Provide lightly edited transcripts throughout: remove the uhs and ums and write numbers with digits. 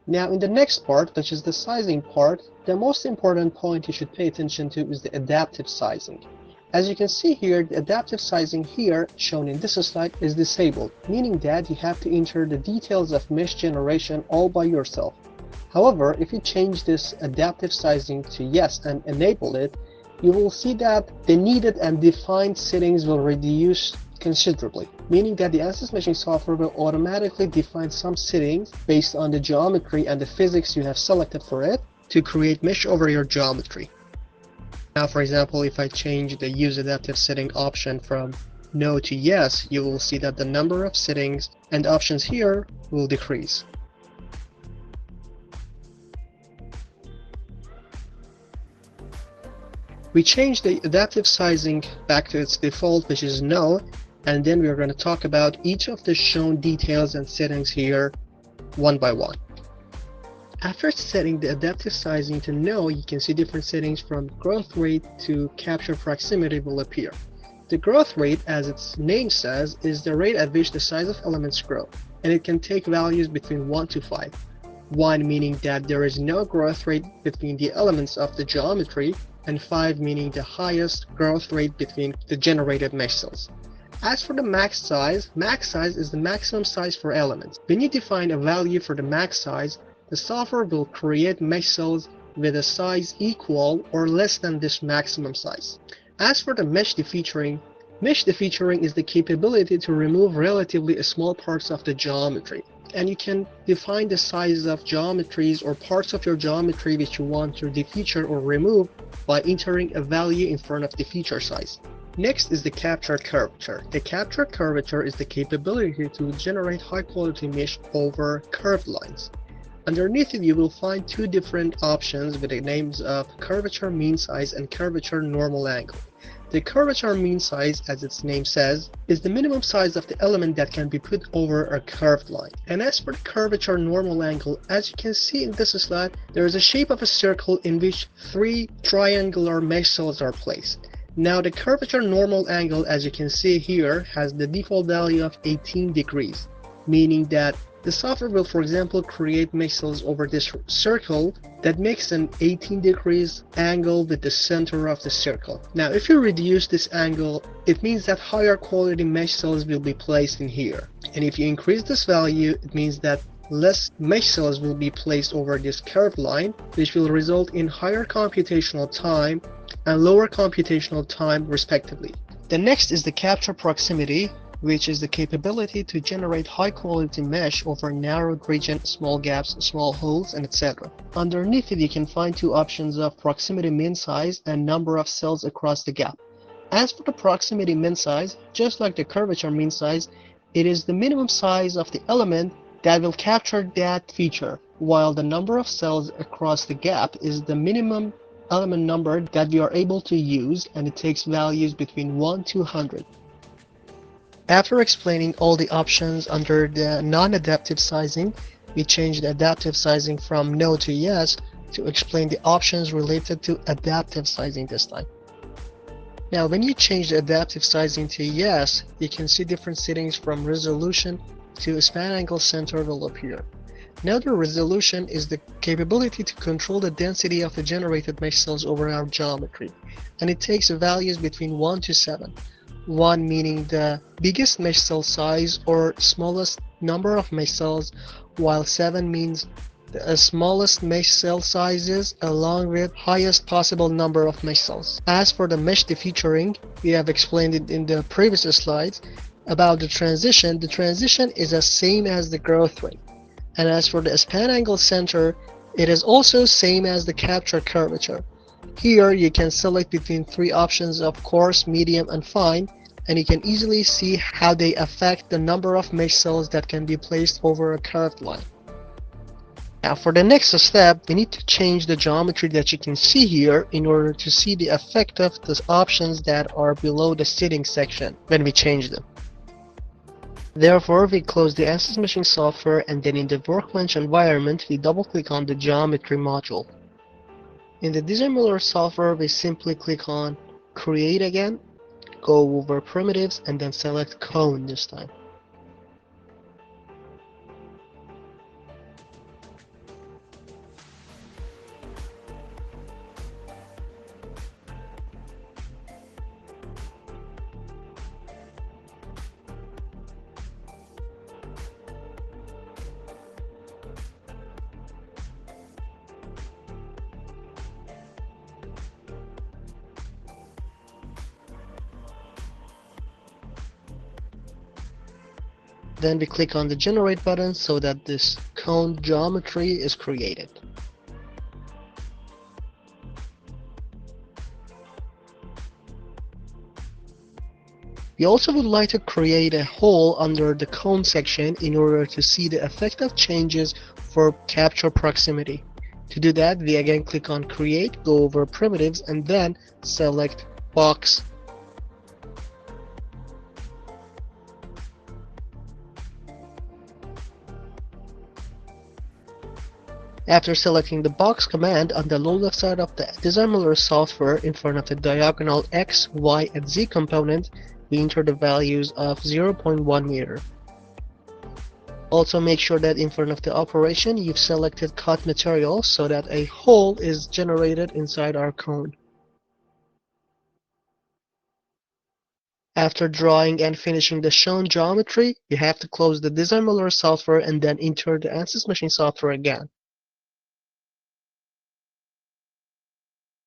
Now in the next part, which is the sizing part, the most important point you should pay attention to is the adaptive sizing. As you can see here, the adaptive sizing here, shown in this slide, is disabled, meaning that you have to enter the details of mesh generation all by yourself. However, if you change this adaptive sizing to yes and enable it, you will see that the needed and defined settings will reduce considerably, meaning that the Ansys Meshing software will automatically define some settings based on the geometry and the physics you have selected for it to create mesh over your geometry. Now, for example, if I change the use adaptive setting option from no to yes, you will see that the number of settings and options here will decrease. We change the adaptive sizing back to its default, which is no, and then we are going to talk about each of the shown details and settings here one by one. After setting the adaptive sizing to no, you can see different settings from growth rate to capture proximity will appear. The growth rate, as its name says, is the rate at which the size of elements grow, and it can take values between 1 to 5. 1 meaning that there is no growth rate between the elements of the geometry, and 5 meaning the highest growth rate between the generated mesh cells. As for the max size is the maximum size for elements. When you define a value for the max size, the software will create mesh cells with a size equal or less than this maximum size. As for the mesh defeaturing is the capability to remove relatively small parts of the geometry. And you can define the size of geometries or parts of your geometry which you want to defeature or remove by entering a value in front of the feature size. Next is the captured curvature. The captured curvature is the capability to generate high quality mesh over curved lines. Underneath it, you will find two different options with the names of curvature mean size and curvature normal angle. The curvature mean size, as its name says, is the minimum size of the element that can be put over a curved line. And as for the curvature normal angle, as you can see in this slide, there is a shape of a circle in which 3 triangular mesh cells are placed. Now the curvature normal angle, as you can see here, has the default value of 18 degrees, meaning that the software will, for example, create mesh cells over this circle that makes an 18 degrees angle with the center of the circle. Now, if you reduce this angle, it means that higher quality mesh cells will be placed in here. And if you increase this value, it means that less mesh cells will be placed over this curved line, which will result in higher computational time and lower computational time, respectively. The next is the capture proximity, which is the capability to generate high quality mesh over narrowed region, small gaps, small holes, and etc. Underneath it, you can find two options of proximity min size and number of cells across the gap. As for the proximity min size, just like the curvature min size, it is the minimum size of the element that will capture that feature, while the number of cells across the gap is the minimum element number that we are able to use, and it takes values between 1 to 100. After explaining all the options under the non-adaptive sizing, we changed the adaptive sizing from no to yes to explain the options related to adaptive sizing this time. Now, when you change the adaptive sizing to yes, you can see different settings from resolution to span angle center will appear. Now the resolution is the capability to control the density of the generated mesh cells over our geometry, and it takes values between 1 to 7. 1 meaning the biggest mesh cell size or smallest number of mesh cells, while 7 means the smallest mesh cell sizes along with highest possible number of mesh cells. As for the mesh defeaturing, we have explained it in the previous slides about the transition is the same as the growth rate. And as for the span angle center, it is also same as the capture curvature. Here you can select between 3 options of coarse, medium, and fine, and you can easily see how they affect the number of mesh cells that can be placed over a curved line. Now for the next step, we need to change the geometry that you can see here in order to see the effect of the options that are below the setting section when we change them. Therefore, we close the Ansys Meshing software, and then in the Workbench environment, we double-click on the Geometry module. In the Design Builder software, we simply click on create again, go over primitives, and then select cone this time. Then we click on the generate button so that this cone geometry is created. We also would like to create a hole under the cone section in order to see the effect of changes for capture proximity. To do that, we again click on create, go over primitives, and then select box. After selecting the box command on the lower left side of the DesignMiller software in front of the diagonal X, Y, and Z component, we enter the values of 0.1 meter. Also make sure that in front of the operation you've selected cut material so that a hole is generated inside our cone. After drawing and finishing the shown geometry, you have to close the DesignMiller software and then enter the Ansys Machine software again.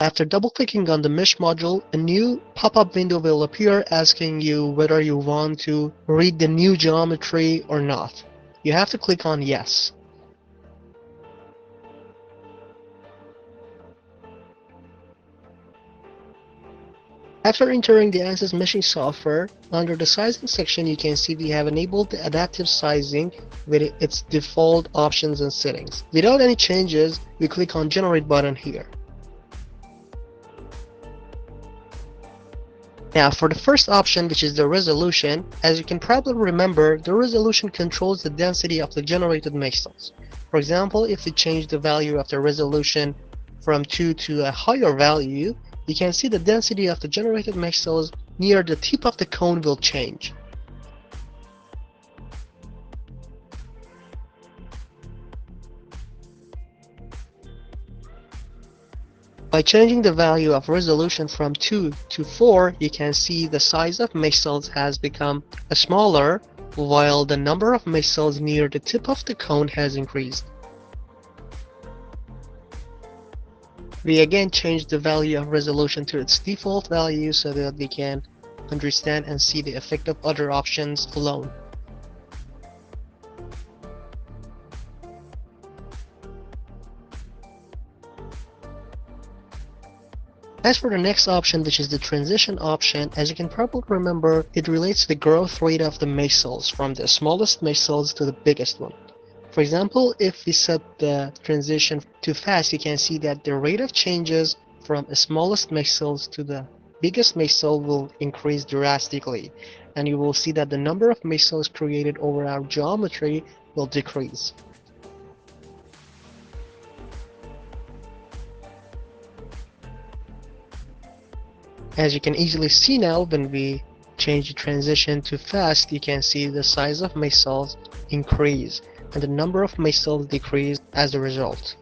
After double-clicking on the Mesh module, a new pop-up window will appear asking you whether you want to read the new geometry or not. You have to click on Yes. After entering the Ansys Meshing software, under the sizing section you can see we have enabled the adaptive sizing with its default options and settings. Without any changes, we click on Generate button here. Now for the first option, which is the resolution, as you can probably remember, the resolution controls the density of the generated mesh cells. For example, if we change the value of the resolution from 2 to a higher value, you can see the density of the generated mesh cells near the tip of the cone will change. By changing the value of resolution from 2 to 4, you can see the size of mesh cells has become smaller, while the number of mesh cells near the tip of the cone has increased. We again change the value of resolution to its default value so that we can understand and see the effect of other options alone. As for the next option, which is the transition option, as you can probably remember, it relates the growth rate of the mesh cells from the smallest mesh cells to the biggest one. For example, if we set the transition to fast, you can see that the rate of changes from the smallest mesh cells to the biggest mesh cell will increase drastically, and you will see that the number of mesh cells created over our geometry will decrease. As you can easily see now, when we change the transition to fast, you can see the size of mesh cells increase and the number of mesh cells decrease as a result.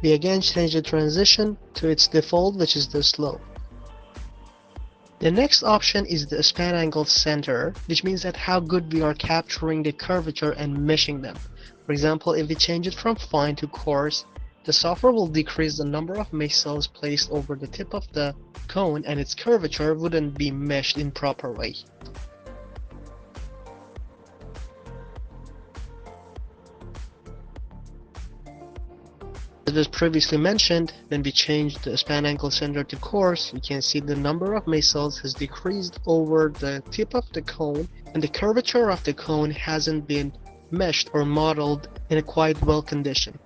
We again change the transition to its default, which is the slope. The next option is the span angle center, which means that how good we are capturing the curvature and meshing them. For example, if we change it from fine to coarse, the software will decrease the number of mesh cells placed over the tip of the cone and its curvature wouldn't be meshed in proper way. As was previously mentioned, when we change the span angle center to coarse, you can see the number of mesh cells has decreased over the tip of the cone and the curvature of the cone hasn't been meshed or modeled in a quite well condition.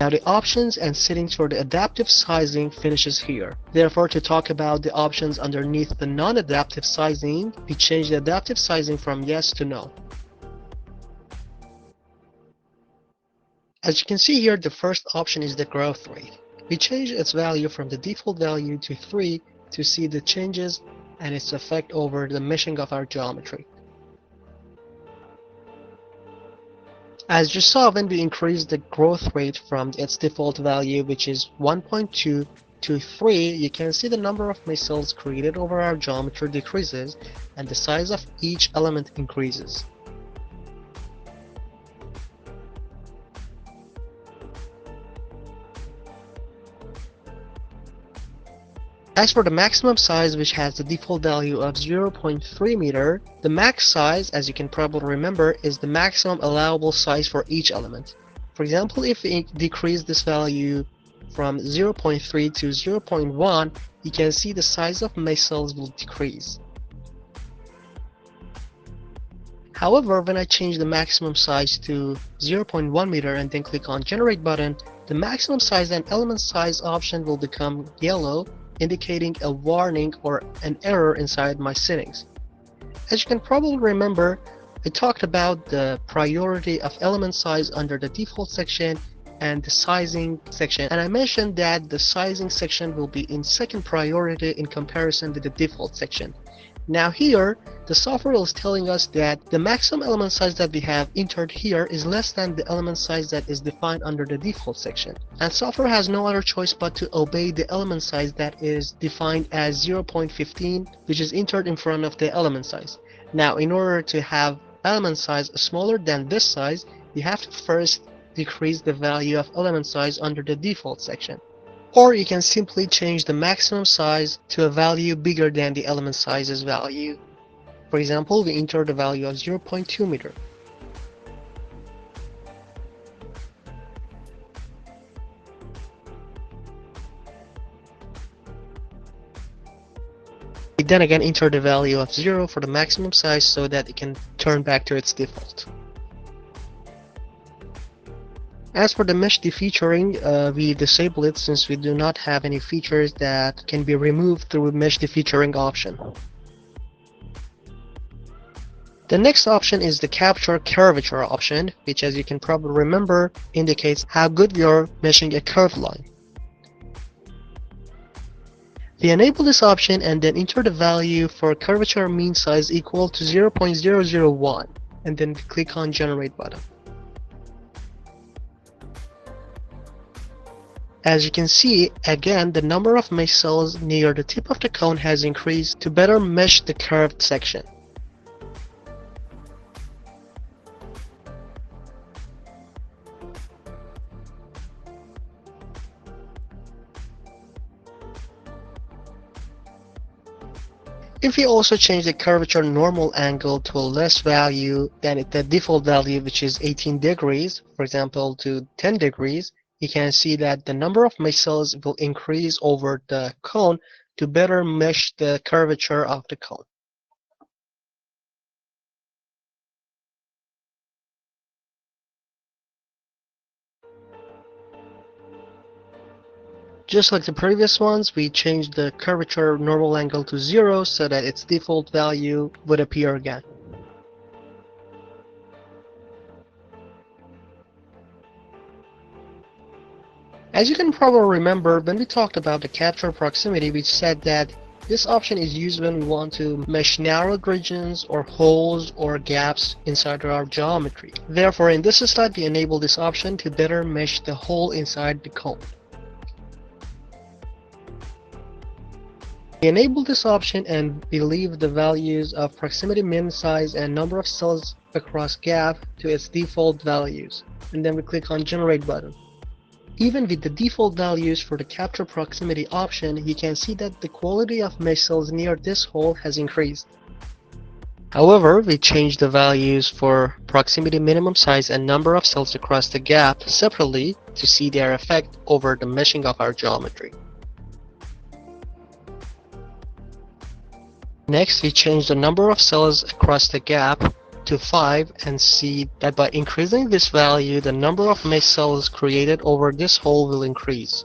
Now the options and settings for the adaptive sizing finishes here. Therefore, to talk about the options underneath the non-adaptive sizing, we change the adaptive sizing from yes to no. As you can see here, the first option is the growth rate. We change its value from the default value to 3 to see the changes and its effect over the meshing of our geometry. As you saw, when we increase the growth rate from its default value, which is 1.2 to 3, you can see the number of mesh cells created over our geometry decreases and the size of each element increases. As for the maximum size, which has the default value of 0.3 meter, the max size, as you can probably remember, is the maximum allowable size for each element. For example, if we decrease this value from 0.3 to 0.1, you can see the size of mesh cells will decrease. However, when I change the maximum size to 0.1 meter and then click on Generate button, the maximum size and element size option will become yellow, indicating a warning or an error inside my settings. As you can probably remember, I talked about the priority of element size under the default section and the sizing section, and I mentioned that the sizing section will be in second priority in comparison with the default section. Now here, the software is telling us that the maximum element size that we have entered here is less than the element size that is defined under the default section. And software has no other choice but to obey the element size that is defined as 0.15, which is entered in front of the element size. Now, in order to have element size smaller than this size, you have to first decrease the value of element size under the default section. Or you can simply change the maximum size to a value bigger than the element size's value. For example, we enter the value of 0.2 meter. We then again enter the value of 0 for the maximum size so that it can turn back to its default. As for the mesh defeaturing, we disable it since we do not have any features that can be removed through mesh defeaturing option. The next option is the capture curvature option, which, as you can probably remember, indicates how good we are meshing a curved line. We enable this option and then enter the value for curvature mean size equal to 0.001 and then click on Generate button. As you can see, again, the number of mesh cells near the tip of the cone has increased to better mesh the curved section. If we also change the curvature normal angle to a less value than the default value, which is 18 degrees, for example to 10 degrees, you can see that the number of mesh cells will increase over the cone to better mesh the curvature of the cone. Just like the previous ones, we changed the curvature normal angle to 0 so that its default value would appear again. As you can probably remember, when we talked about the capture proximity, we said that this option is used when we want to mesh narrowed regions or holes or gaps inside our geometry. Therefore, in this slide, we enable this option to better mesh the hole inside the cone. We enable this option and we leave the values of proximity min size and number of cells across gap to its default values, and then we click on Generate button. Even with the default values for the capture proximity option, you can see that the quality of mesh cells near this hole has increased. However, we changed the values for proximity minimum size and number of cells across the gap separately to see their effect over the meshing of our geometry. Next, we change the number of cells across the gap to 5 and see that by increasing this value, the number of mesh cells created over this hole will increase.